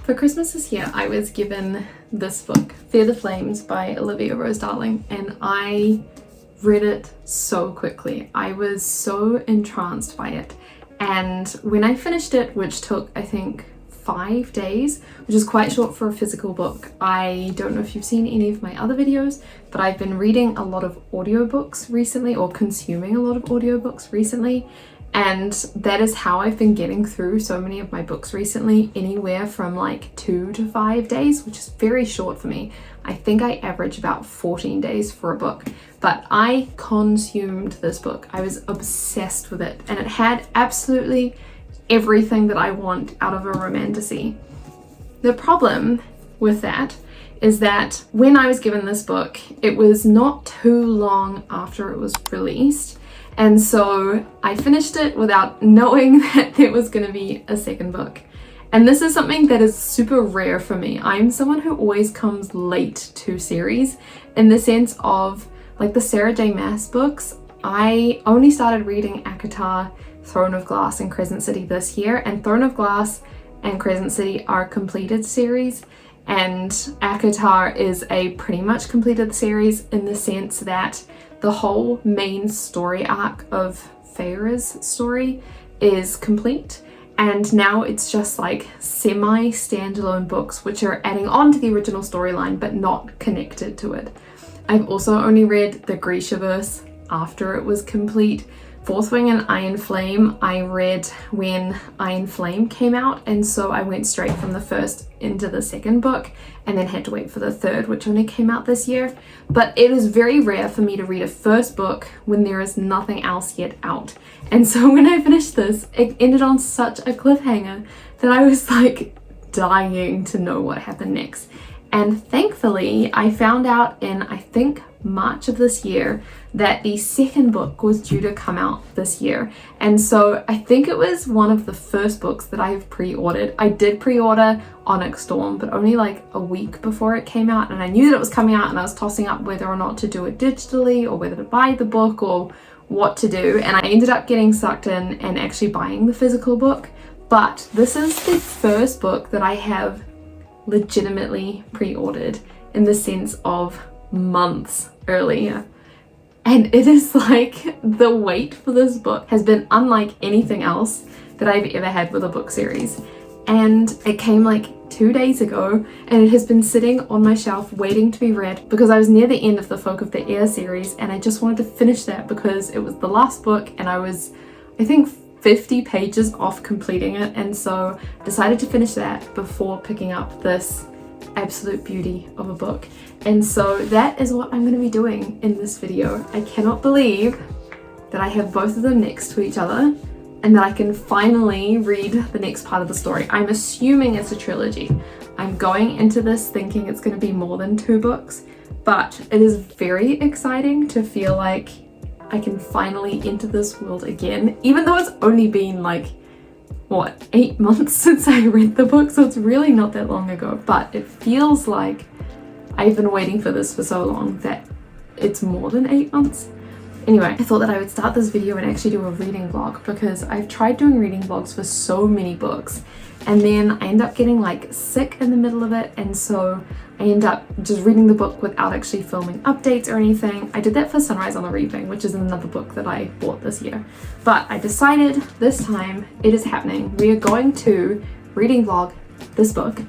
For Christmas this year, I was given this book, Fear the Flames by Olivia Rose Darling, and I read it so quickly. I was so entranced by it. And when I finished it, which took, I think, 5 days, which is quite short for a physical book. I don't know if you've seen any of my other videos, but I've been reading a lot of audiobooks recently, or consuming a lot of audiobooks recently, and that is how I've been getting through so many of my books recently, anywhere from like 2 to 5 days, which is very short for me. I think I average about 14 days for a book, but I consumed this book. I was obsessed with it, and it had absolutely everything that I want out of a romantasy. The problem with that is that when I was given this book, it was not too long after it was released, and so I finished it without knowing that there was going to be a second book. And this is something that is super rare for me. I'm someone who always comes late to series, in the sense of like the Sarah J Maas books. I only started reading ACOTAR, Throne of Glass and Crescent City this year, and Throne of Glass and Crescent City are completed series, and ACOTAR is a pretty much completed series in the sense that the whole main story arc of Feyre's story is complete, and now it's just like semi-standalone books which are adding on to the original storyline but not connected to it. I've also only read the Grishaverse after it was complete. Fourth Wing and Iron Flame I read when Iron Flame came out, and so I went straight from the first into the second book and then had to wait for the third, which only came out this year. But it is very rare for me to read a first book when there is nothing else yet out. And so when I finished this, it ended on such a cliffhanger that I was like dying to know what happened next. And thankfully, I found out in, I think, March of this year that the second book was due to come out this year. And so I think it was one of the first books that I have pre-ordered. I did pre-order Onyx Storm, but only like a week before it came out, and I knew that it was coming out, and I was tossing up whether or not to do it digitally or whether to buy the book or what to do, and I ended up getting sucked in and actually buying the physical book. But this is the first book that I have legitimately pre-ordered, in the sense of months earlier, and it is like the wait for this book has been unlike anything else that I've ever had with a book series. And it came like 2 days ago, and it has been sitting on my shelf waiting to be read, because I was near the end of the Folk of the Air series and I just wanted to finish that because it was the last book and I was, I think, 50 pages off completing it, and so I decided to finish that before picking up this absolute beauty of a book. And so that is what I'm going to be doing in this video. I cannot believe that I have both of them next to each other and that I can finally read the next part of the story. I'm assuming it's a trilogy. I'm going into this thinking it's going to be more than 2 books, but it is very exciting to feel like I can finally enter this world again, even though it's only been like, what, 8 months since I read the book, so it's really not that long ago, but it feels like I've been waiting for this for so long that it's more than 8 months. Anyway, I thought that I would start this video and actually do a reading vlog, because I've tried doing reading vlogs for so many books, and then I end up getting like sick in the middle of it, and so I end up just reading the book without actually filming updates or anything. I did that for Sunrise on the Reaping, which is another book that I bought this year. But I decided this time it is happening. We are going to reading vlog this book,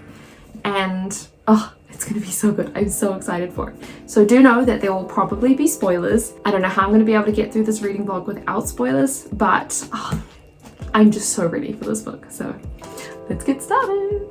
and oh, it's gonna be so good. I'm so excited for it. So do know that there will probably be spoilers. I don't know how I'm gonna be able to get through this reading vlog without spoilers, but oh, I'm just so ready for this book. So let's get started.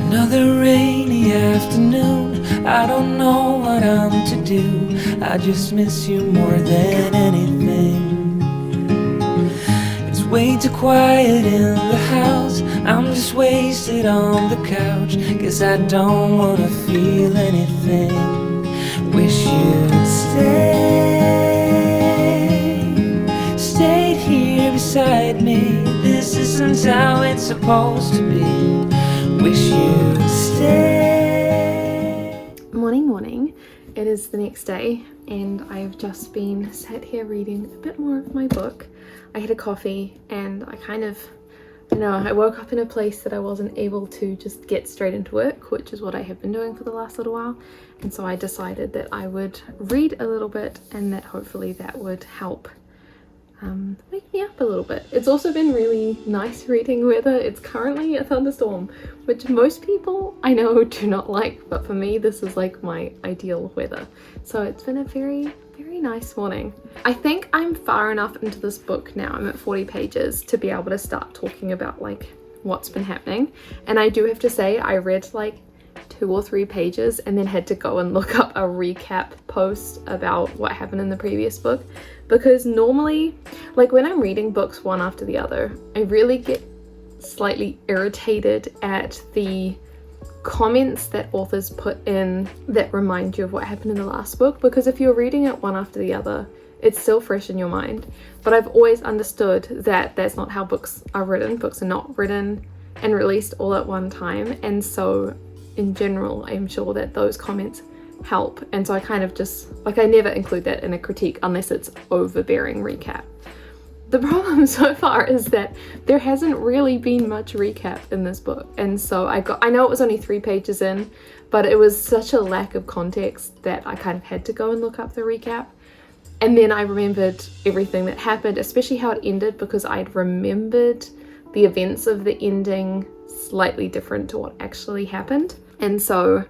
Another rainy afternoon, I don't know what I'm to do. I just miss you more than anything. It's way too quiet in the house, I'm just wasted on the couch. Guess I don't wanna feel anything. Wish you'd stay, stayed here supposed to be. Wish you'd stay. Morning. It is the next day and I've just been sat here reading a bit more of my book. I had a coffee and I woke up in a place that I wasn't able to just get straight into work, which is what I have been doing for the last little while. And so I decided that I would read a little bit and that hopefully that would help wake me up a little bit. It's also been really nice reading weather. It's currently a thunderstorm, which most people I know do not like, but for me this is like my ideal weather. So it's been a very nice morning. I think I'm far enough into this book now, I'm at 40 pages, to be able to start talking about like what's been happening. And I do have to say I read like 2 or 3 pages and then had to go and look up a recap post about what happened in the previous book, because normally, like when I'm reading books one after the other, I really get slightly irritated at the comments that authors put in that remind you of what happened in the last book, because if you're reading it one after the other, it's still fresh in your mind. But I've always understood that that's not how books are written. Books are not written and released all at one time, and so in general I'm sure that those comments help. And so I kind of just like, I never include that in a critique unless it's overbearing recap. The problem so far is that there hasn't really been much recap in this book, and so I know it was only 3 pages in, but it was such a lack of context that I kind of had to go and look up the recap. And then I remembered everything that happened, especially how it ended, because I'd remembered the events of the ending slightly different to what actually happened, and so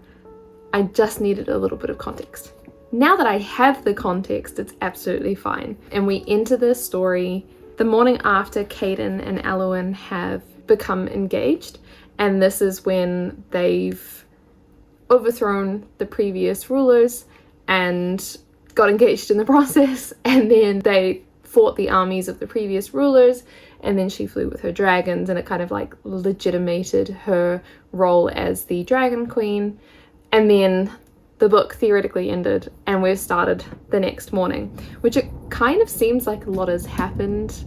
I just needed a little bit of context. Now that I have the context, it's absolutely fine. And we enter this story the morning after Caden and Alwyn have become engaged. And this is when they've overthrown the previous rulers and got engaged in the process. And then they fought the armies of the previous rulers. And then she flew with her dragons, and it kind of like legitimated her role as the dragon queen. And then the book theoretically ended and we've started the next morning, which it kind of seems like a lot has happened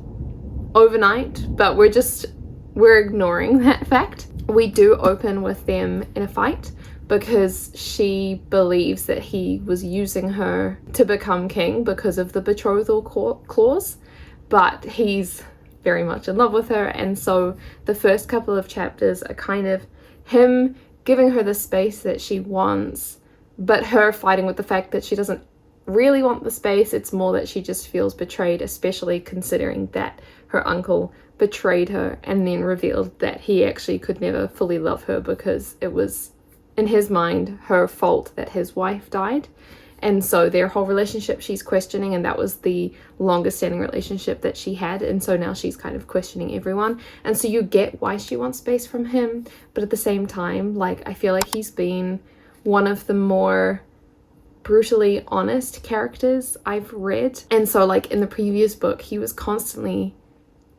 overnight, but we're ignoring that fact. We do open with them in a fight because she believes that he was using her to become king because of the betrothal clause, but he's very much in love with her. And so the first couple of chapters are kind of him giving her the space that she wants, but her fighting with the fact that she doesn't really want the space. It's more that she just feels betrayed, especially considering that her uncle betrayed her and then revealed that he actually could never fully love her because it was, in his mind, her fault that his wife died. And so their whole relationship she's questioning, and that was the longest standing relationship that she had, and so now she's kind of questioning everyone. And so you get why she wants space from him, but at the same time, like, I feel like he's been one of the more brutally honest characters I've read. And so like in the previous book, he was constantly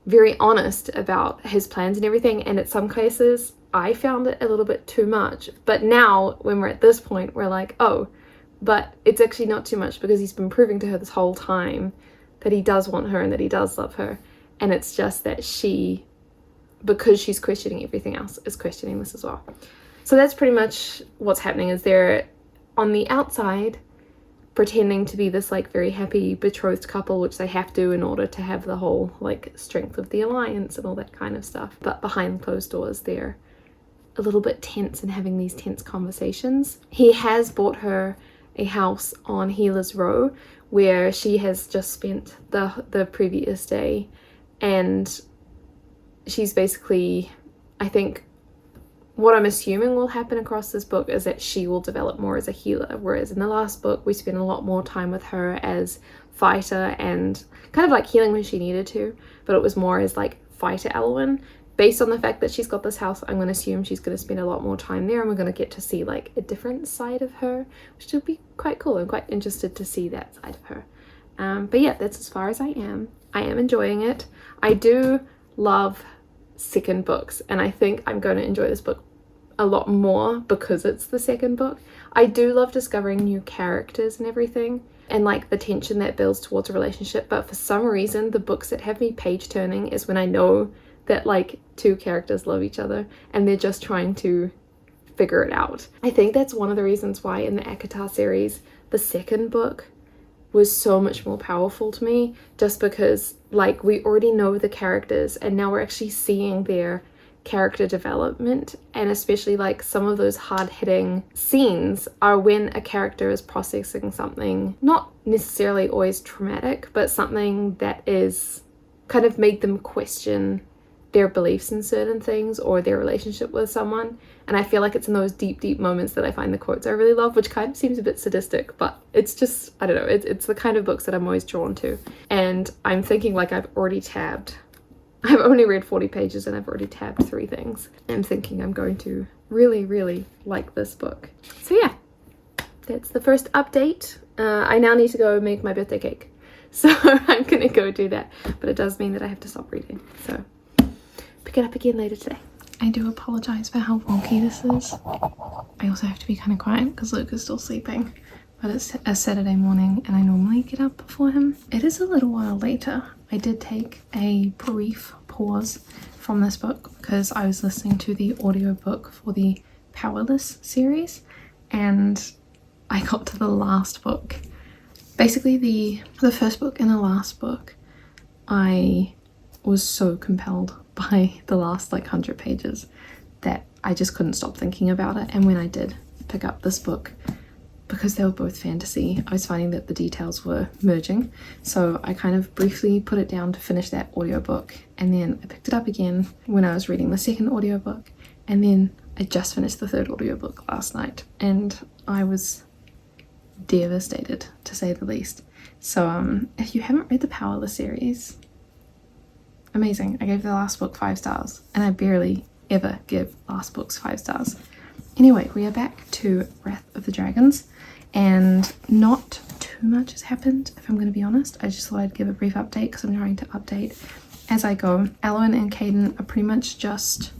very honest about his plans and everything, and at some cases I found it a little bit too much. But now when we're at this point, we're like, oh, but it's actually not too much, because he's been proving to her this whole time that he does want her and that he does love her. And it's just that she, because she's questioning everything else, is questioning this as well. So that's pretty much what's happening, is they're on the outside pretending to be this like very happy betrothed couple, which they have to in order to have the whole like strength of the alliance and all that kind of stuff. But behind closed doors, they're a little bit tense and having these tense conversations. He has bought her a house on Healer's Row where she has just spent the previous day, and she's basically, I think what I'm assuming will happen across this book is that she will develop more as a healer, whereas in the last book we spent a lot more time with her as fighter and kind of like healing when she needed to, but it was more as like fighter Alwyn. Based on the fact that she's got this house, I'm going to assume she's going to spend a lot more time there, and we're going to get to see like a different side of her, which will be quite cool. I'm quite interested to see that side of her. But yeah, that's as far as I am. I am enjoying it. I do love second books, and I think I'm going to enjoy this book a lot more because it's the second book. I do love discovering new characters and everything, and like the tension that builds towards a relationship, but for some reason the books that have me page turning is when I know that like two characters love each other and they're just trying to figure it out. I think that's one of the reasons why in the ACOTAR series, the second book was so much more powerful to me, just because like we already know the characters and now we're actually seeing their character development, and especially like some of those hard-hitting scenes are when a character is processing something not necessarily always traumatic, but something that is kind of made them question their beliefs in certain things or their relationship with someone. And I feel like it's in those deep moments that I find the quotes I really love, which kind of seems a bit sadistic, but it's just, I don't know, it's the kind of books that I'm always drawn to. And I'm thinking like I've only read 40 pages and I've already tabbed 3 things. I'm thinking I'm going to really like this book. So yeah, that's the first update. I now need to go make my birthday cake. So I'm gonna go do that, but it does mean that I have to stop reading. So pick it up again later today. I do apologize for how wonky this is. I also have to be kind of quiet because Luke is still sleeping, but it's a Saturday morning and I normally get up before him. It is a little while later. I did take a brief pause from this book because I was listening to the audiobook for the Powerless series, and I got to the last book. Basically the first book and the last book, I was so compelled by the last like 100 pages that I just couldn't stop thinking about it. And when I did pick up this book, because they were both fantasy, I was finding that the details were merging. So I kind of briefly put it down to finish that audiobook, and then I picked it up again when I was reading the second audiobook, and then I just finished the third audiobook last night, and I was devastated to say the least. So if you haven't read the Powerless series, amazing. I gave the last book 5 stars, and I barely ever give last books 5 stars. Anyway, we are back to Wrath of the Dragons, and not too much has happened, if I'm going to be honest. I just thought I'd give a brief update because I'm trying to update as I go. Alwyn and Caden are pretty much just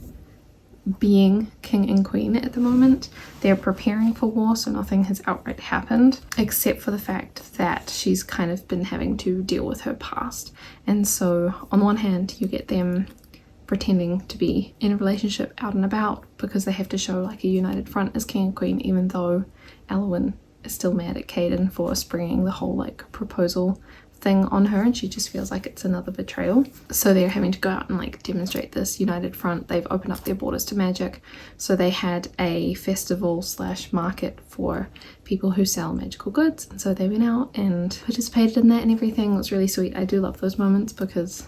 being king and queen at the moment. They're preparing for war, so nothing has outright happened, except for the fact that she's kind of been having to deal with her past. And so on one hand, you get them pretending to be in a relationship out and about because they have to show like a united front as king and queen, even though Alwyn is still mad at Caden for springing the whole like proposal thing on her, and she just feels like it's another betrayal. So they're having to go out and like demonstrate this united front. They've opened up their borders to magic, so they had a festival / market for people who sell magical goods, and so they went out and participated in that and everything. It was really sweet. I do love those moments because,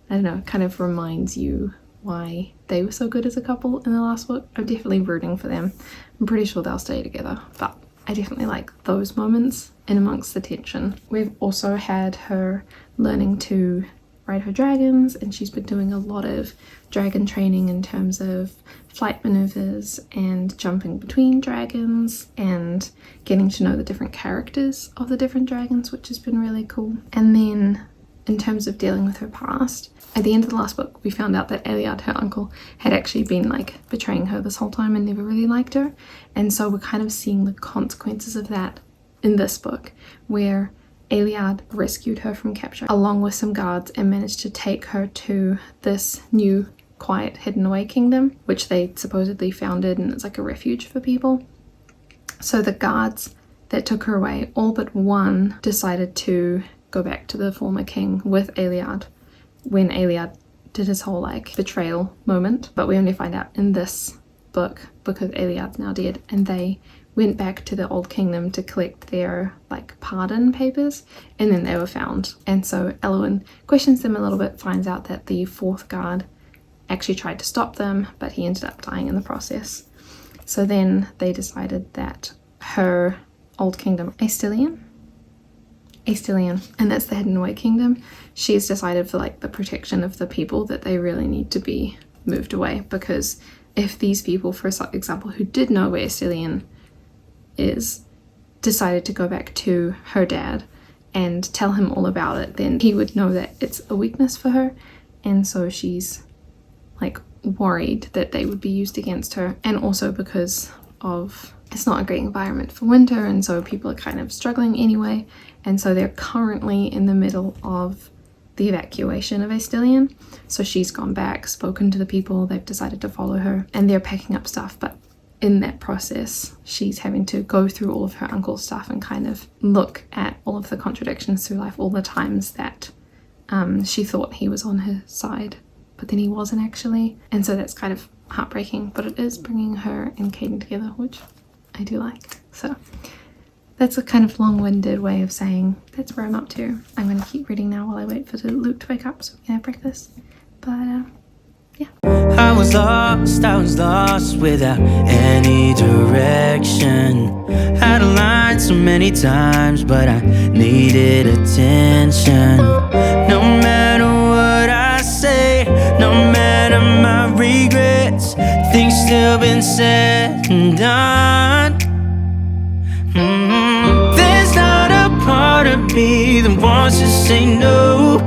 I don't know, it kind of reminds you why they were so good as a couple in the last book. I'm definitely rooting for them. I'm pretty sure they'll stay together, but I definitely like those moments in amongst the tension. We've also had her learning to ride her dragons, and she's been doing a lot of dragon training in terms of flight maneuvers and jumping between dragons and getting to know the different characters of the different dragons, which has been really cool. And then in terms of dealing with her past, at the end of the last book we found out that Eliad, her uncle, had actually been like betraying her this whole time and never really liked her, and so we're kind of seeing the consequences of that in this book, where Eliad rescued her from capture along with some guards and managed to take her to this new quiet hidden away kingdom, which they supposedly founded, and it's like a refuge for people. So the guards that took her away, all but one, decided to go back to the former king with Eliad when Eliad did his whole like betrayal moment, but we only find out in this book because Eliad's now dead, and they went back to the old kingdom to collect their like pardon papers, and then they were found. And so Alwyn questions them a little bit, finds out that the fourth guard actually tried to stop them, but he ended up dying in the process. So then they decided that her old kingdom, Astilian, and that's the hidden away kingdom, she's decided for like the protection of the people that they really need to be moved away, because if these people, for example, who did know where Astilian is, decided to go back to her dad and tell him all about it, then he would know that it's a weakness for her, and so she's like worried that they would be used against her. And also because of it's not a great environment for winter, and so people are kind of struggling anyway, and so they're currently in the middle of the evacuation of Astilion. So she's gone back, spoken to the people, they've decided to follow her, and they're packing up stuff. But in that process, she's having to go through all of her uncle's stuff and kind of look at all of the contradictions through life, all the times that she thought he was on her side, but then he wasn't actually. And so that's kind of heartbreaking, but it is bringing her and Caden together, which I do like. So that's a kind of long-winded way of saying that's where I'm up to. I'm going to keep reading now while I wait for Luke to wake up so we can have breakfast. But yeah. I was lost without any direction. Had a line so many times, but I needed attention. No matter what I say, no matter my regrets, things still been said and done. There's not a part of me that wants to say no,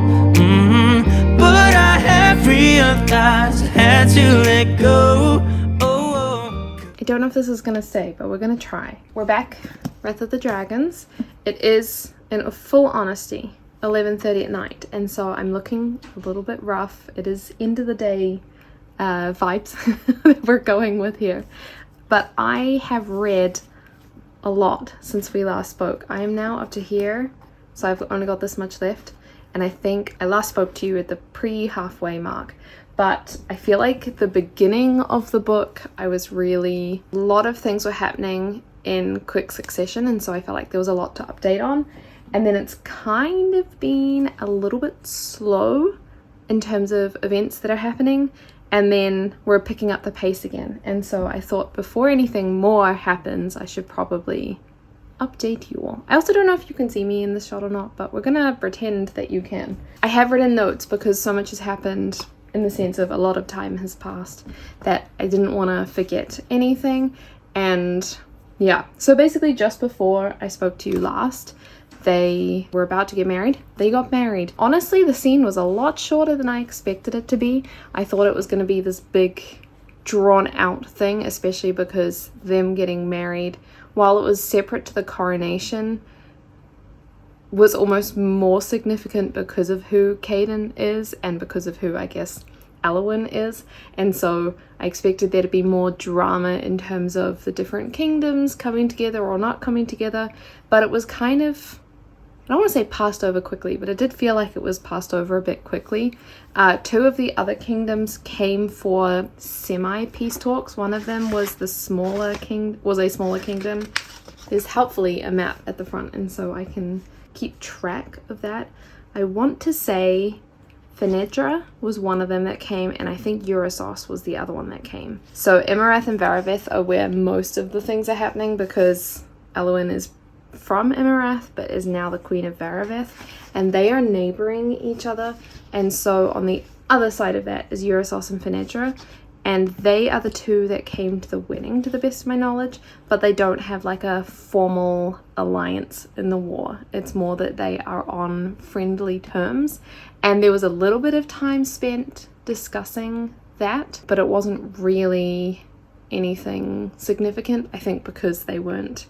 but I have realized I had to let go. I don't know if this is gonna stay, but we're gonna try. We're back, Wrath of the Dragons. It is, in full honesty, 11:30 at night, and so I'm looking a little bit rough. It is end of the day vibes that we're going with here. But I have read a lot since we last spoke. I am now up to here, so I've only got this much left, and I think I last spoke to you at the pre-halfway mark, but I feel like the beginning of the book, a lot of things were happening in quick succession, and so I felt like there was a lot to update on, and then it's kind of been a little bit slow in terms of events that are happening, and then we're picking up the pace again. And so I thought before anything more happens, I should probably update you all. I also don't know if you can see me in this shot or not, but we're gonna pretend that you can. I have written notes because so much has happened, in the sense of a lot of time has passed, that I didn't want to forget anything. And yeah, so basically just before I spoke to you last, they were about to get married. They got married. Honestly, the scene was a lot shorter than I expected it to be. I thought it was going to be this big, drawn out thing, especially because them getting married, while it was separate to the coronation, was almost more significant because of who Caden is and because of who, I guess, Alwyn is. And so I expected there to be more drama in terms of the different kingdoms coming together or not coming together, but it was kind of, I don't want to say passed over quickly, but it did feel like it was passed over a bit quickly. Two of the other kingdoms came for semi-peace talks. One of them was a smaller kingdom. There's helpfully a map at the front, and so I can keep track of that. I want to say Fenedra was one of them that came, and I think Euryssos was the other one that came. So Emirath and Varaveth are where most of the things are happening, because Alwyn is from Emirath but is now the Queen of Varaveth, and they are neighboring each other. And so on the other side of that is Euryssos and Fenedra, and they are the two that came to the wedding, to the best of my knowledge, but they don't have like a formal alliance in the war. It's more that they are on friendly terms, and there was a little bit of time spent discussing that, but it wasn't really anything significant, I think, because they weren't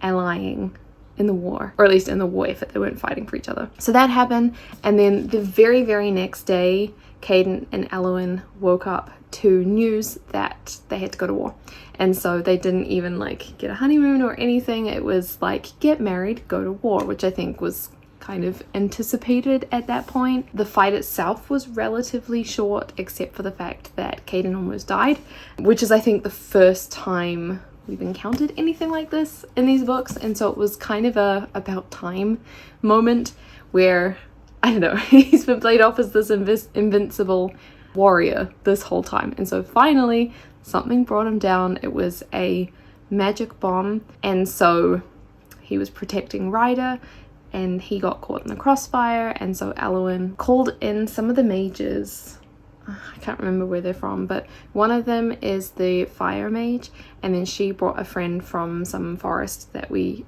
allying in the war, or at least in the war effort, they weren't fighting for each other. So that happened, and then the very, very next day, Caden and Alwyn woke up to news that they had to go to war. And so they didn't even like get a honeymoon or anything. It was like, get married, go to war, which I think was kind of anticipated at that point. The fight itself was relatively short, except for the fact that Caden almost died, which is, I think, the first time we've encountered anything like this in these books. And so it was kind of a about time moment where, I don't know, he's been played off as this invincible warrior this whole time, and so finally something brought him down. It was a magic bomb, and so he was protecting Ryder, and he got caught in the crossfire. And so Alwyn called in some of the mages. I can't remember where they're from, but one of them is the fire mage, and then she brought a friend from some forest that we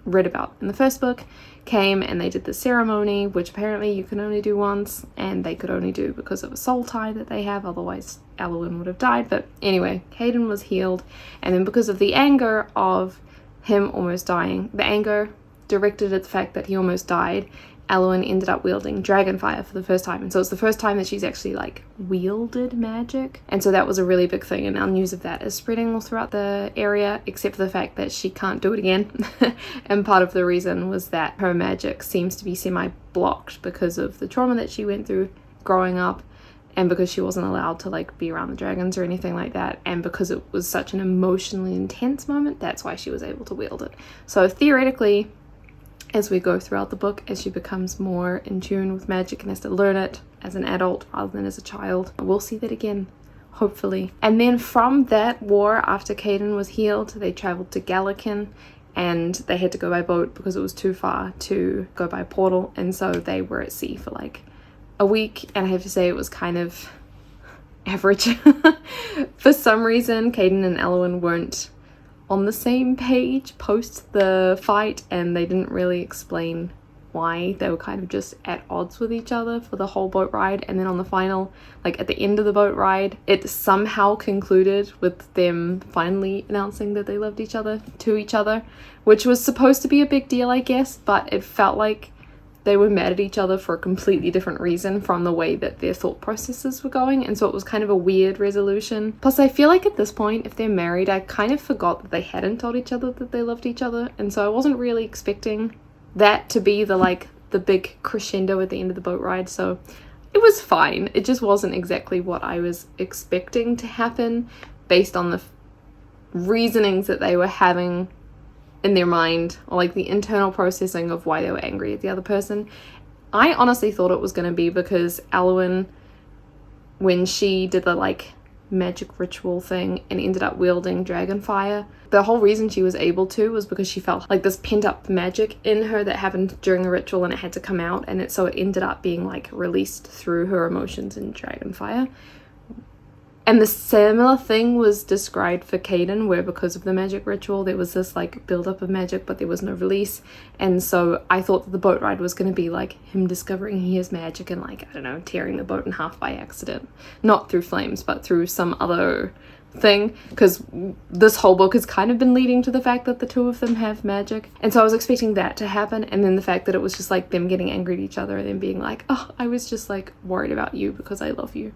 read about in the first book, came, and they did the ceremony, which apparently you can only do once, and they could only do because of a soul tie that they have, otherwise Alwyn would have died. But anyway, Caden was healed, and then because of the anger of him almost dying, the anger directed at the fact that he almost died, Alwyn ended up wielding dragon fire for the first time. And so it's the first time that she's actually like wielded magic. And so that was a really big thing. And now news of that is spreading all throughout the area, except for the fact that she can't do it again. And part of the reason was that her magic seems to be semi-blocked because of the trauma that she went through growing up, and because she wasn't allowed to like be around the dragons or anything like that, and because it was such an emotionally intense moment, that's why she was able to wield it. So theoretically, as we go throughout the book, as she becomes more in tune with magic and has to learn it as an adult rather than as a child, we'll see that again, hopefully. And then from that war, after Caden was healed, they traveled to Gallican, and they had to go by boat because it was too far to go by portal, and so they were at sea for like a week, and I have to say it was kind of average. For some reason, Caden and Alwyn weren't on the same page post the fight, and they didn't really explain why. They were kind of just at odds with each other for the whole boat ride, and then on the final, like at the end of the boat ride, it somehow concluded with them finally announcing that they loved each other to each other, which was supposed to be a big deal, I guess, but it felt like they were mad at each other for a completely different reason from the way that their thought processes were going, and so it was kind of a weird resolution. Plus, I feel like at this point, if they're married, I kind of forgot that they hadn't told each other that they loved each other, and so I wasn't really expecting that to be the big crescendo at the end of the boat ride, so it was fine. It just wasn't exactly what I was expecting to happen based on the reasonings that they were having in their mind, or like the internal processing of why they were angry at the other person. I honestly thought it was going to be because Alwyn, when she did the like magic ritual thing and ended up wielding dragon fire, the whole reason she was able to was because she felt like this pent up magic in her that happened during the ritual, and it had to come out, and it ended up being like released through her emotions in dragon fire. And the similar thing was described for Caden, where because of the magic ritual, there was this like buildup of magic, but there was no release. And so I thought that the boat ride was going to be like him discovering he has magic and like, I don't know, tearing the boat in half by accident. Not through flames, but through some other thing. Because this whole book has kind of been leading to the fact that the two of them have magic. And so I was expecting that to happen. And then the fact that it was just like them getting angry at each other and then being like, oh, I was just like worried about you because I love you.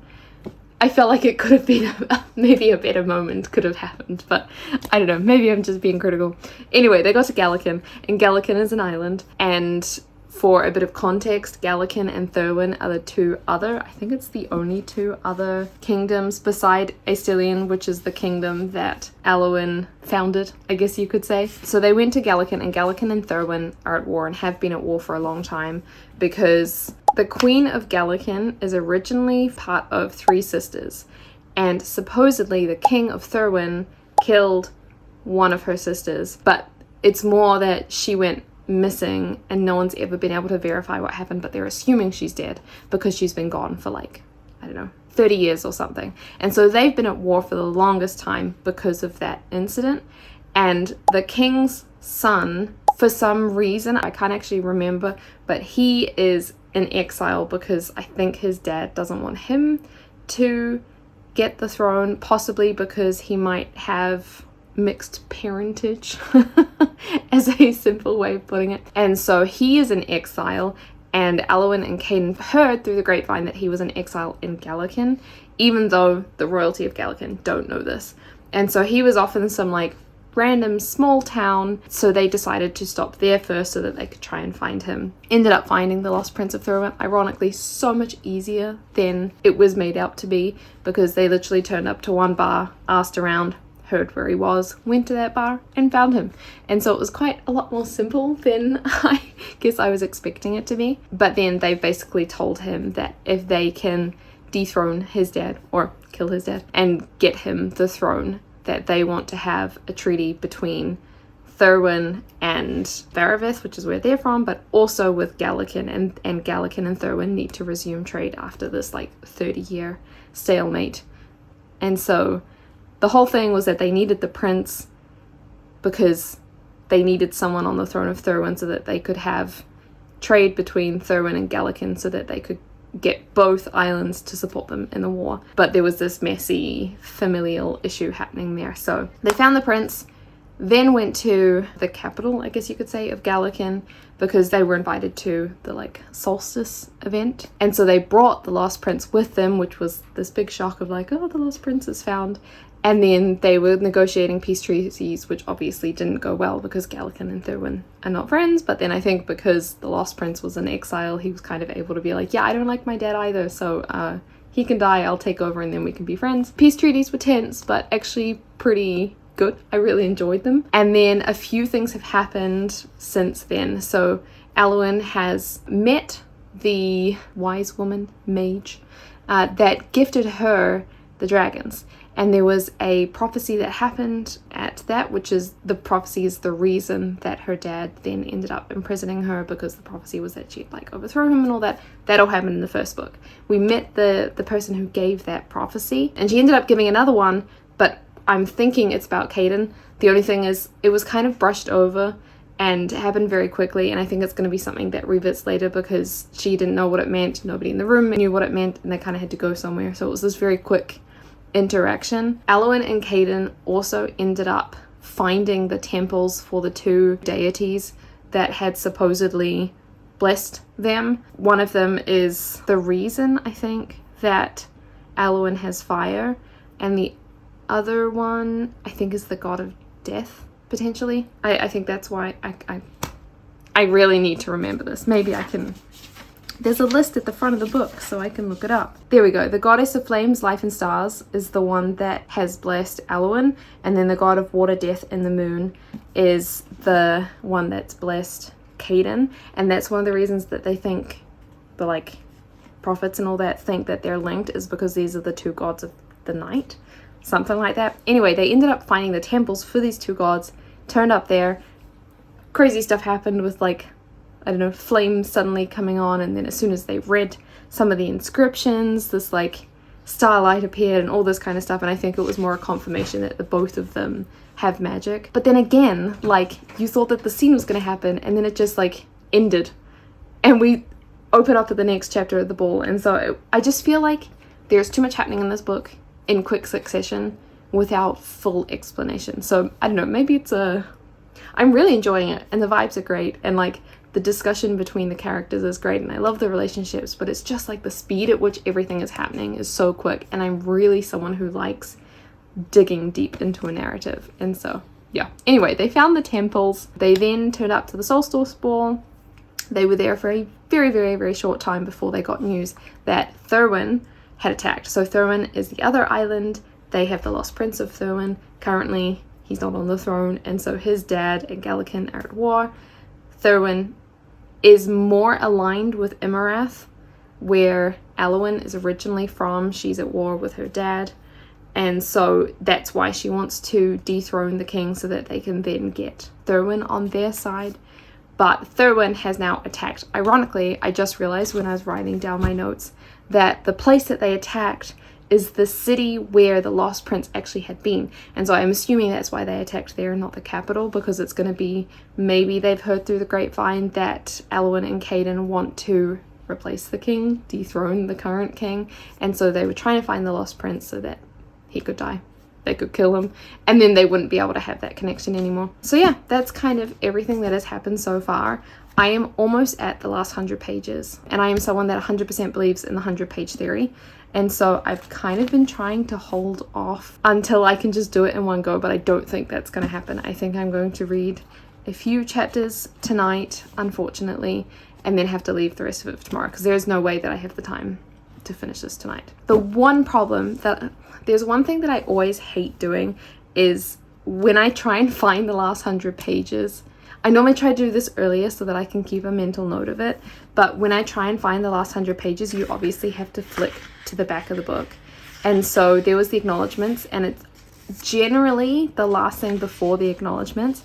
I felt like it could have been maybe a better moment could have happened, but I don't know, maybe I'm just being critical. Anyway, they got to Gallican, and Gallican is an island, and for a bit of context, Gallican and Thurwin are the two other, I think it's the only two other kingdoms beside Astilion, which is the kingdom that Alwyn founded, I guess you could say. So they went to Gallican, and Gallican and Thurwin are at war and have been at war for a long time because the Queen of Gallican is originally part of 3 sisters, and supposedly the King of Thurwin killed one of her sisters, but it's more that she went missing and no one's ever been able to verify what happened, but they're assuming she's dead because she's been gone for like, I don't know, 30 years or something. And so they've been at war for the longest time because of that incident. And the king's son, for some reason, I can't actually remember, but he is in exile because I think his dad doesn't want him to get the throne, possibly because he might have mixed parentage as a simple way of putting it. And so he is in exile, and Alwyn and Caden heard through the grapevine that he was in exile in Gallican, even though the royalty of Gallican don't know this. And so he was off in some like random small town, so they decided to stop there first so that they could try and find him. Ended up finding the Lost Prince of Thurwin, ironically so much easier than it was made out to be, because they literally turned up to one bar, asked around, heard where he was, went to that bar and found him. And so it was quite a lot more simple than I guess I was expecting it to be. But then they basically told him that if they can dethrone his dad, or kill his dad, and get him the throne, that they want to have a treaty between Thurwin and Varavith, which is where they're from, but also with Gallican, and Gallican and Thurwin need to resume trade after this like 30-year stalemate. And so the whole thing was that they needed the prince because they needed someone on the throne of Thurwin so that they could have trade between Thurwin and Gallican so that they could get both islands to support them in the war. But there was this messy familial issue happening there. So they found the prince, then went to the capital, I guess you could say, of Gallican, because they were invited to the like solstice event. And so they brought the Lost Prince with them, which was this big shock of like, oh, the Lost Prince is found. And then they were negotiating peace treaties, which obviously didn't go well because Gallican and Thurwin are not friends. But then I think because the Lost Prince was in exile, he was kind of able to be like, yeah, I don't like my dad either, so he can die, I'll take over, and then we can be friends. Peace treaties were tense, but actually pretty good. I really enjoyed them. And then a few things have happened since then. So Alwyn has met the wise woman, mage, that gifted her the dragons. And there was a prophecy that happened at that, which is the prophecy is the reason that her dad then ended up imprisoning her, because the prophecy was that she'd like overthrow him and all that. That all happened in the first book. We met the person who gave that prophecy, and she ended up giving another one, but I'm thinking it's about Caden. The only thing is it was kind of brushed over and happened very quickly, and I think it's going to be something that revisits later because she didn't know what it meant, nobody in the room knew what it meant, and they kind of had to go somewhere. So it was this very quick interaction. Alwyn and Caden also ended up finding the temples for the two deities that had supposedly blessed them. One of them is the reason, I think, that Alwyn has fire, and the other one I think is the god of death, potentially. I think that's why I really need to remember this. Maybe I can. There's a list at the front of the book, so I can look it up. There we go. The goddess of flames, life and stars is the one that has blessed Alwyn, and then the god of water, death, and the moon is the one that's blessed Caden. And that's one of the reasons that they think the like prophets and all that think that they're linked, is because these are the two gods of the night, something like that. Anyway, they ended up finding the temples for these two gods, turned up there, crazy stuff happened with like, I don't know, flames suddenly coming on, and then as soon as they read some of the inscriptions, this like starlight appeared and all this kind of stuff, and I think it was more a confirmation that the both of them have magic. But then again, like, you thought that the scene was going to happen, and then it just like ended, and we open up to the next chapter of the ball. And so I just feel like there's too much happening in this book in quick succession without full explanation. So I don't know, maybe it's I'm really enjoying it, and the vibes are great, and like the discussion between the characters is great, and I love the relationships, but it's just like the speed at which everything is happening is so quick, and I'm really someone who likes digging deep into a narrative. And so yeah, anyway, they found the temples. They then turned up to the solstice ball. They were there for a very, very, very short time before they got news that Thurwin had attacked. So Thurwin is the other island. They have the Lost Prince of Thurwin. Currently he's not on the throne, and so his dad and Gallican are at war. Thurwin is more aligned with Imarath, where Alwyn is originally from. She's at war with her dad, and so that's why she wants to dethrone the king so that they can then get Thurwin on their side. But Thurwin has now attacked. Ironically, I just realized when I was writing down my notes that the place that they attacked is the city where the Lost Prince actually had been. And so I'm assuming that's why they attacked there and not the capital, because it's going to be, maybe they've heard through the grapevine that Alwyn and Caden want to replace the king, dethrone the current king, and so they were trying to find the Lost Prince so that he could die. They could kill him, and then they wouldn't be able to have that connection anymore. So yeah, that's kind of everything that has happened so far. I am almost at the last 100 pages, and I am someone that 100% believes in the 100-page theory. And so I've kind of been trying to hold off until I can just do it in one go, but I don't think that's going to happen. I think I'm going to read a few chapters tonight, unfortunately, and then have to leave the rest of it for tomorrow, because there's no way that I have the time to finish this tonight. The one problem there's one thing that I always hate doing is when I try and find the last 100 pages, I normally try to do this earlier so that I can keep a mental note of it, but when I try and find the last 100 pages, you obviously have to flick to the back of the book. And so there was the acknowledgements, and it's generally the last thing before the acknowledgements,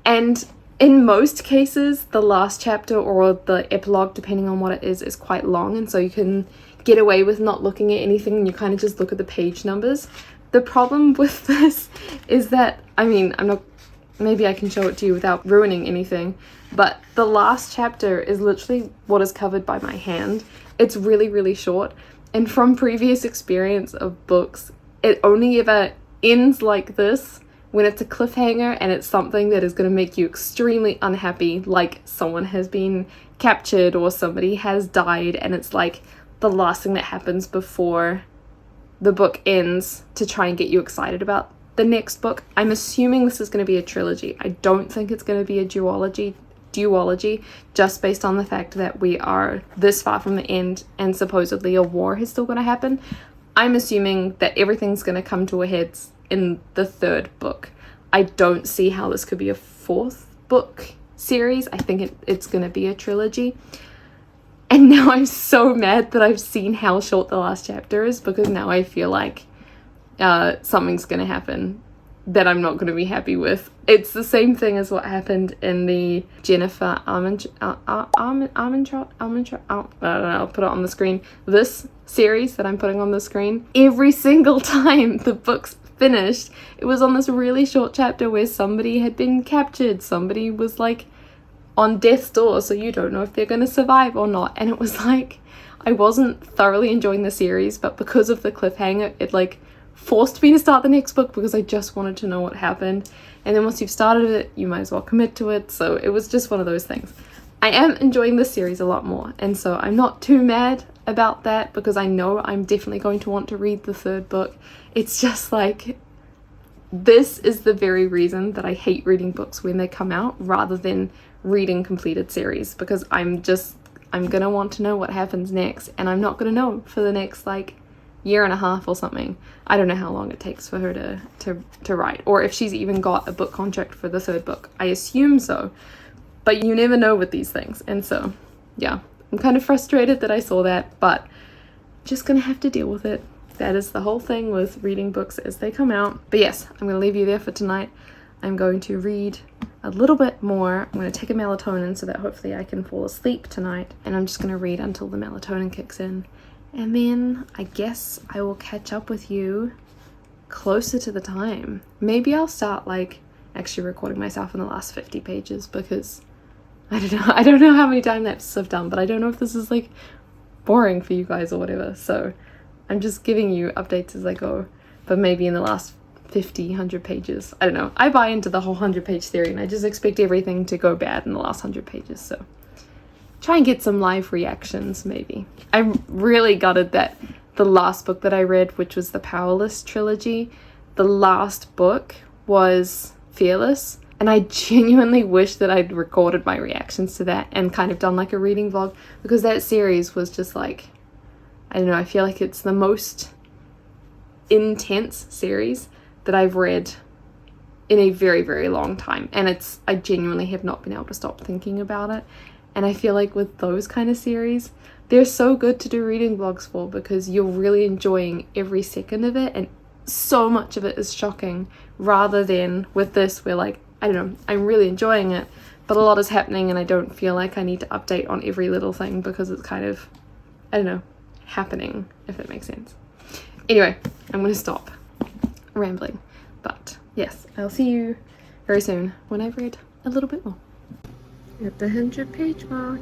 and in most cases the last chapter or the epilogue, depending on what it is quite long, and so you can get away with not looking at anything and you kind of just look at the page numbers. The problem with this is that, I mean, maybe I can show it to you without ruining anything, but the last chapter is literally what is covered by my hand. It's really, really short, and from previous experience of books, it only ever ends like this when it's a cliffhanger and it's something that is going to make you extremely unhappy, like someone has been captured or somebody has died, and it's like the last thing that happens before the book ends to try and get you excited about the next book. I'm assuming this is going to be a trilogy. I don't think it's going to be a duology, just based on the fact that we are this far from the end and supposedly a war is still going to happen. I'm assuming that everything's going to come to a head in the third book. I don't see how this could be a fourth book series. I think it's going to be a trilogy. And now I'm so mad that I've seen how short the last chapter is, because now I feel like something's going to happen that I'm not going to be happy with. It's the same thing as what happened in the Jennifer Armentrout, I'll put it on the screen. This series that I'm putting on the screen, every single time the book's finished, it was on this really short chapter where somebody had been captured, somebody was like on death's door, so you don't know if they're going to survive or not. And it was like, I wasn't thoroughly enjoying the series, but because of the cliffhanger, it like forced me to start the next book because I just wanted to know what happened. And then once you've started it, you might as well commit to it. So it was just one of those things. I am enjoying this series a lot more, and so I'm not too mad about that, because I know I'm definitely going to want to read the third book. It's just like, this is the very reason that I hate reading books when they come out rather than reading completed series, because I'm gonna want to know what happens next, and I'm not gonna know for the next like year and a half or something. I don't know how long it takes for her to write, or if she's even got a book contract for the third book. I assume so, but you never know with these things. And so yeah, I'm kind of frustrated that I saw that, but just gonna have to deal with it. That is the whole thing with reading books as they come out. But yes, I'm gonna leave you there for tonight. I'm going to read a little bit more. I'm going to take a melatonin so that hopefully I can fall asleep tonight, and I'm just going to read until the melatonin kicks in, and then I guess I will catch up with you closer to the time. Maybe I'll start like actually recording myself in the last 50 pages, because I don't know how many time lapses I've done, but I don't know if this is like boring for you guys or whatever, so I'm just giving you updates as I go. But maybe in the last 50, 100 pages. I don't know. I buy into the whole 100-page theory, and I just expect everything to go bad in the last 100 pages. So try and get some live reactions, maybe. I'm really gutted that the last book that I read, which was the Powerless trilogy, the last book was Fearless. And I genuinely wish that I'd recorded my reactions to that and kind of done like a reading vlog, because that series was just like, I don't know, I feel like it's the most intense series that I've read in a very, very long time, and I genuinely have not been able to stop thinking about it. And I feel like with those kind of series, they're so good to do reading vlogs for, because you're really enjoying every second of it, and so much of it is shocking, rather than with this where like, I don't know, I'm really enjoying it, but a lot is happening and I don't feel like I need to update on every little thing, because it's kind of, I don't know, happening, if that makes sense. Anyway, I'm going to stop rambling, but yes, I'll see you very soon when I've read a little bit more. At the 100-page mark.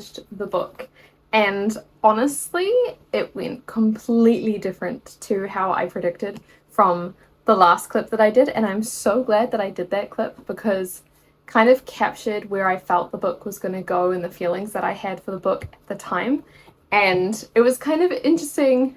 finished the book, and honestly it went completely different to how I predicted from the last clip that I did, and I'm so glad that I did that clip because kind of captured where I felt the book was going to go and the feelings that I had for the book at the time. And it was kind of interesting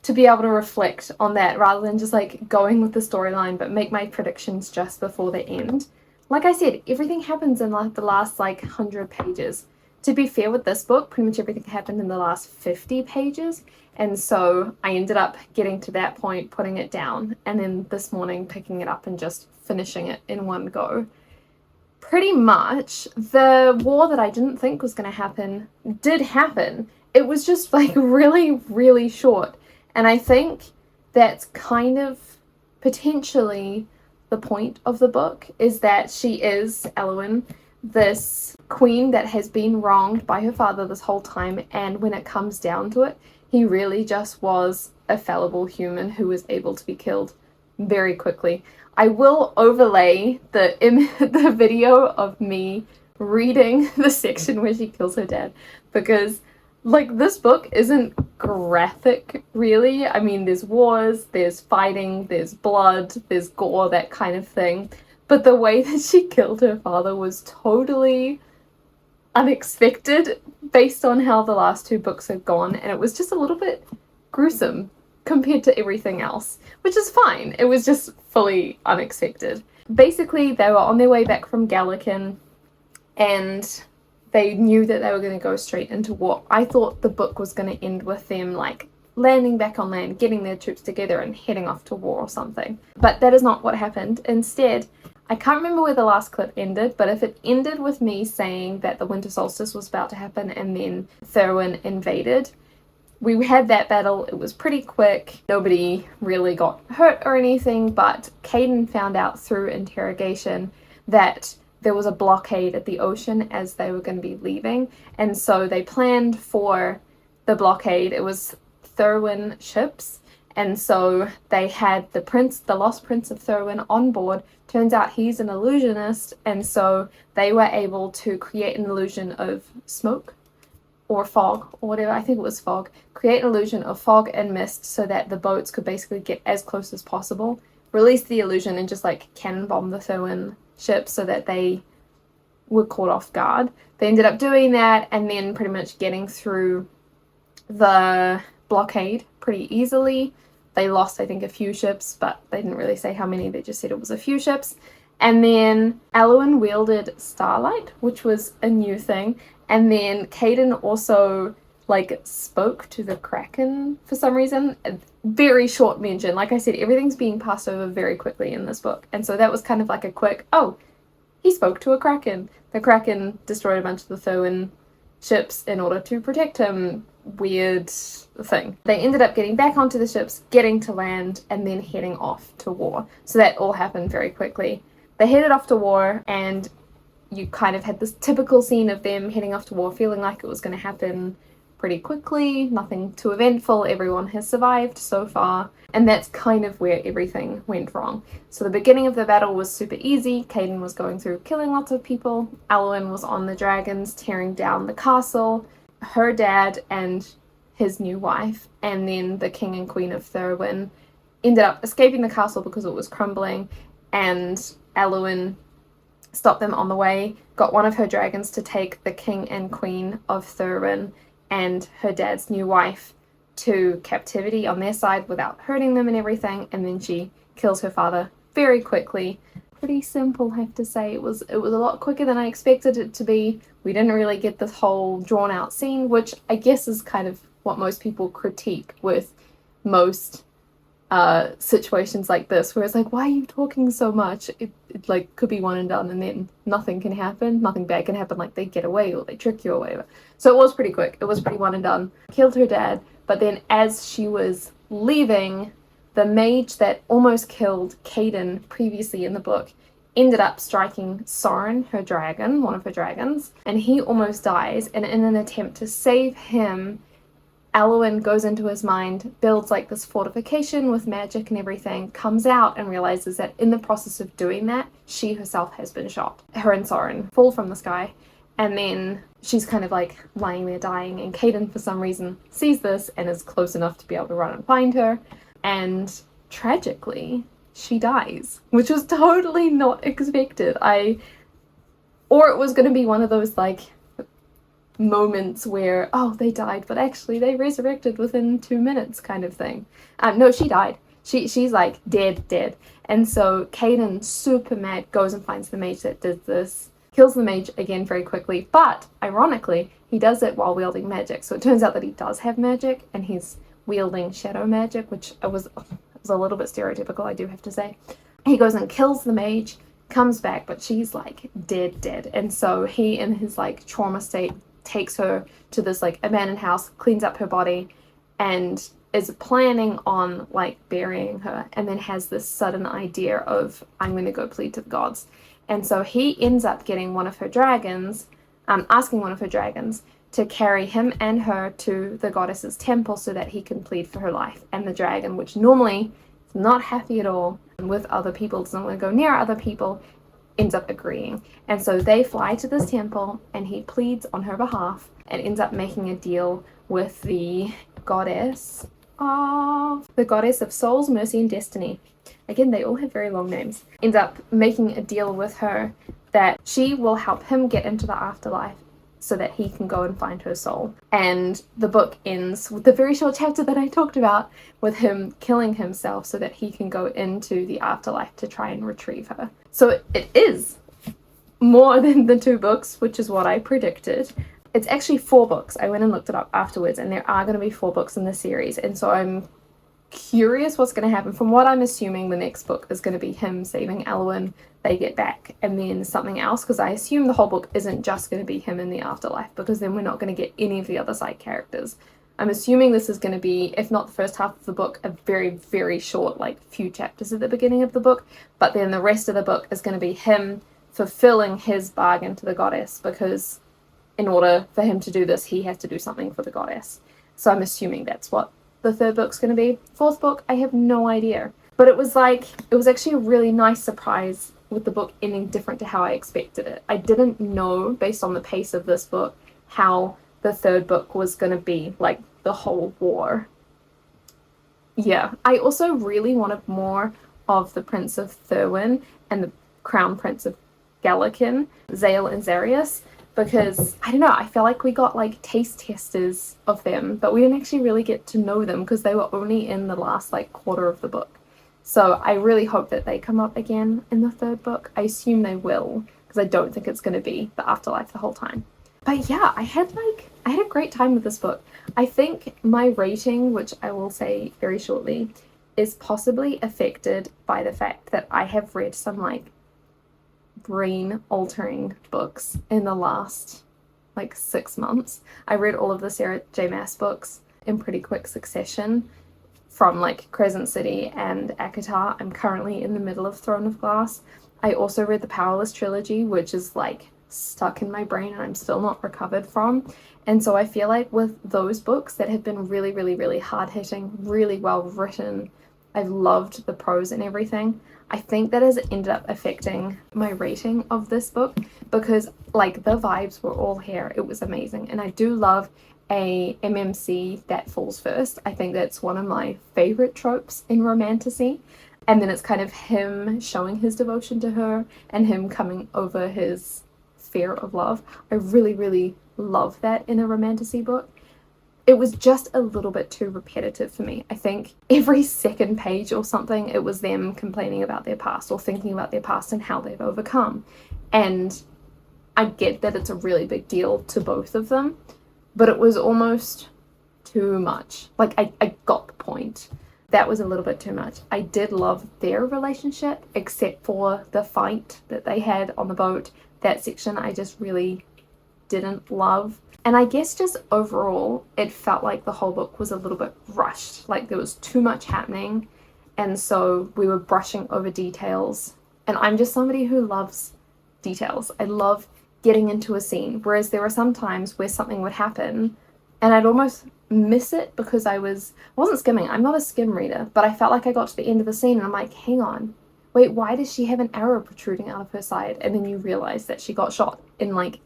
to be able to reflect on that rather than just like going with the storyline but make my predictions just before the end. Like I said, everything happens in like the last like 100 pages. To be fair with this book, pretty much everything happened in the last 50 pages, and so I ended up getting to that point, putting it down, and then this morning picking it up and just finishing it in one go. Pretty much the war that I didn't think was going to happen did happen. It was just like really short, and I think that's kind of potentially the point of the book, is that she is Elwyn, this queen that has been wronged by her father this whole time, and when it comes down to it, he really just was a fallible human who was able to be killed very quickly. I will overlay the video of me reading the section where she kills her dad, because like this book isn't graphic really. I mean, there's wars, there's fighting, there's blood, there's gore, that kind of thing. But the way that she killed her father was totally unexpected based on how the last two books had gone, and it was just a little bit gruesome compared to everything else, which is fine. It was just fully unexpected. Basically, they were on their way back from Gallican, and they knew that they were going to go straight into war. I thought the book was going to end with them like landing back on land, getting their troops together and heading off to war or something. But that is not what happened. Instead, I can't remember where the last clip ended, but if it ended with me saying that the winter solstice was about to happen and then Thurwin invaded, we had that battle. It was pretty quick. Nobody really got hurt or anything, but Caden found out through interrogation that there was a blockade at the ocean as they were going to be leaving, and so they planned for the blockade. It was Thurwin ships, and so they had the lost prince of Thurwin on board. Turns out he's an illusionist, and so they were able to create an illusion of smoke or fog or whatever. I think it was fog. Create an illusion of fog and mist so that the boats could basically get as close as possible, release the illusion, and just like cannon bomb the Thurwin ships so that they were caught off guard. They ended up doing that and then pretty much getting through the blockade pretty easily. They lost, I think, a few ships, but they didn't really say how many. They just said it was a few ships. And then Elwyn wielded Starlight, which was a new thing. And then Caden also like spoke to the Kraken for some reason. A very short mention. Like I said, everything's being passed over very quickly in this book. And so that was kind of like a quick, oh, he spoke to a Kraken. The Kraken destroyed a bunch of the Thurwin ships in order to protect him. Weird thing. They ended up getting back onto the ships, getting to land, and then heading off to war. So that all happened very quickly. They headed off to war, and you kind of had this typical scene of them heading off to war, feeling like it was going to happen pretty quickly, nothing too eventful, everyone has survived so far, and that's kind of where everything went wrong. So the beginning of the battle was super easy. Caden was going through killing lots of people. Elwyn was on the dragons tearing down the castle. Her dad and his new wife, and then the king and queen of Thurwin ended up escaping the castle because it was crumbling, and Elwyn stopped them on the way, got one of her dragons to take the king and queen of Thurwin and her dad's new wife to captivity on their side without hurting them and everything, and then she kills her father very quickly. Pretty simple, I have to say. It was a lot quicker than I expected it to be. We didn't really get this whole drawn out scene, which I guess is kind of what most people critique with most situations like this, where it's like, why are you talking so much? It like could be one and done, and then nothing can happen, nothing bad can happen, like they get away or they trick you or whatever. So it was pretty quick, it was pretty one and done. Killed her dad, but then as she was leaving, the mage that almost killed Caden previously in the book ended up striking Soren, her dragon, one of her dragons, and he almost dies, and in an attempt to save him, Elwyn goes into his mind, builds like this fortification with magic and everything, comes out and realizes that in the process of doing that, she herself has been shot. Her and Soren fall from the sky, And then she's kind of like lying there dying, and Caden for some reason sees this and is close enough to be able to run and find her, and tragically she dies, which was totally not expected. Or it was going to be one of those like moments where, oh, they died, but actually they resurrected within 2 minutes kind of thing. No, she died. She's like dead. And so Caden, super mad, goes and finds the mage that did this, kills the mage again very quickly, but ironically he does it while wielding magic. So it turns out that he does have magic, and he's wielding shadow magic, which was a little bit stereotypical, I do have to say. He goes and kills the mage, comes back, but she's like dead. And so he, in his like trauma state, takes her to this like abandoned house, cleans up her body, and is planning on like burying her, and then has this sudden idea of, I'm going to go plead to the gods. And so he ends up getting one of her dragons, asking one of her dragons to carry him and her to the goddess's temple so that he can plead for her life. And the dragon, which normally is not happy at all with other people, doesn't want to go near other people, ends up agreeing. And so they fly to this temple, and he pleads on her behalf and ends up making a deal with the goddess of souls, mercy, and destiny. Again, they all have very long names. Ends up making a deal with her that she will help him get into the afterlife so that he can go and find her soul. And the book ends with the very short chapter that I talked about, with him killing himself so that he can go into the afterlife to try and retrieve her. So it is more than the 2 books, which is what I predicted. It's actually 4 books. I went and looked it up afterwards, and there are going to be 4 books in the series, and so I'm curious what's going to happen. From what I'm assuming, the next book is going to be him saving Elwyn, they get back, and then something else, because I assume the whole book isn't just going to be him in the afterlife, because then we're not going to get any of the other side characters. I'm assuming this is going to be, if not the first half of the book, a very, very short, like few chapters at the beginning of the book, but then the rest of the book is going to be him fulfilling his bargain to the goddess, because in order for him to do this, he has to do something for the goddess. So I'm assuming that's what the 3rd book's going to be. 4th book, I have no idea. But it was actually a really nice surprise with the book ending different to how I expected it. I didn't know, based on the pace of this book, how the 3rd book was going to be, like, the whole war. Yeah, I also really wanted more of the Prince of Thurwin and the Crown Prince of Gallican, Zale and Zarius, because, I don't know, I felt like we got like taste testers of them, but we didn't actually really get to know them because they were only in the last like quarter of the book. So I really hope that they come up again in the 3rd book. I assume they will, because I don't think it's going to be the afterlife the whole time. But yeah, I had a great time with this book. I think my rating, which I will say very shortly, is possibly affected by the fact that I have read some like brain altering books in the last like 6 months. I read all of the Sarah J Maas books in pretty quick succession, from like Crescent City and ACOTAR. I'm currently in the middle of Throne of Glass. I also read the Powerless trilogy, which is like stuck in my brain and I'm still not recovered from. And so I feel like with those books that have been really, really, really hard hitting, really well written, I've loved the prose and everything, I think that has ended up affecting my rating of this book, because like the vibes were all here. It was amazing. And I do love a MMC that falls first. I think that's one of my favorite tropes in romantasy. And then it's kind of him showing his devotion to her and him coming over his fear of love. I really, really love that in a romantasy book. It was just a little bit too repetitive for me. I think every second page or something, it was them complaining about their past or thinking about their past and how they've overcome. And I get that it's a really big deal to both of them, but it was almost too much. Like, I got the point. That was a little bit too much. I did love their relationship, except for the fight that they had on the boat. That section I just really didn't love. And I guess just overall, it felt like the whole book was a little bit rushed. Like there was too much happening, and so we were brushing over details. And I'm just somebody who loves details. I love getting into a scene, whereas there are some times where something would happen and I'd almost miss it because I wasn't skimming. I'm not a skim reader, but I felt like I got to the end of the scene and I'm like, hang on, wait, why does she have an arrow protruding out of her side? And then you realize that she got shot in like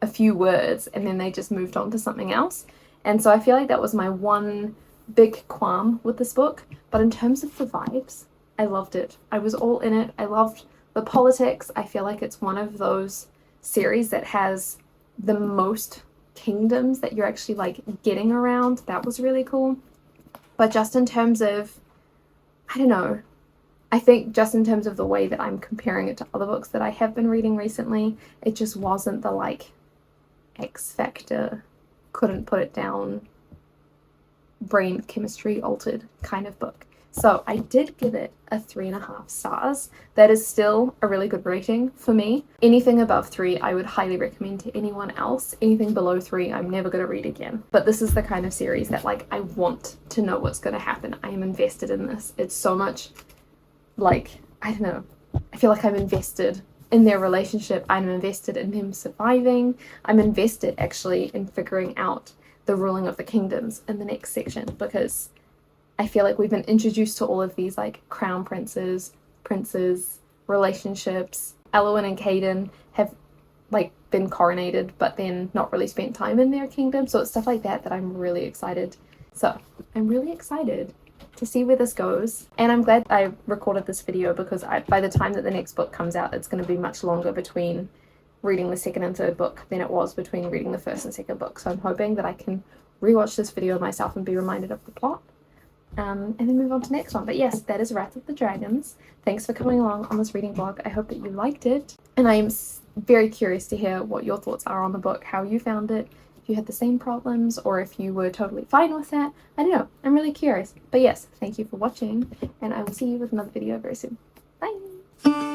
a few words and then they just moved on to something else. And so I feel like that was my one big qualm with this book. But in terms of the vibes, I loved it. I was all in it. I loved the politics. I feel like it's one of those series that has the most kingdoms that you're actually like getting around. That was really cool. But just in terms of, I don't know, I think just in terms of the way that I'm comparing it to other books that I have been reading recently, it just wasn't the like X Factor, couldn't put it down, brain chemistry altered kind of book. So I did give it a 3.5 stars. That is still a really good rating for me. Anything above 3 I would highly recommend to anyone else. Anything below 3 I'm never going to read again. But this is the kind of series that like I want to know what's going to happen. I am invested in this. It's so much like, I don't know, I feel like I'm invested in their relationship. I'm invested in them surviving. I'm invested actually in figuring out the ruling of the kingdoms in the next section, because I feel like we've been introduced to all of these like crown princes, relationships. Elwyn and Caden have like been coronated but then not really spent time in their kingdom. So it's stuff like that that I'm really excited. So I'm really excited to see where this goes. And I'm glad I recorded this video because by the time that the next book comes out, it's going to be much longer between reading the second and third book than it was between reading the first and second book. So I'm hoping that I can rewatch this video myself and be reminded of the plot. And then move on to the next one. But yes, that is Wrath of the Dragons. Thanks for coming along on this reading vlog. I hope that you liked it. And I am very curious to hear what your thoughts are on the book, how you found it, if you had the same problems, or if you were totally fine with that. I don't know. I'm really curious. But yes, thank you for watching, and I will see you with another video very soon. Bye!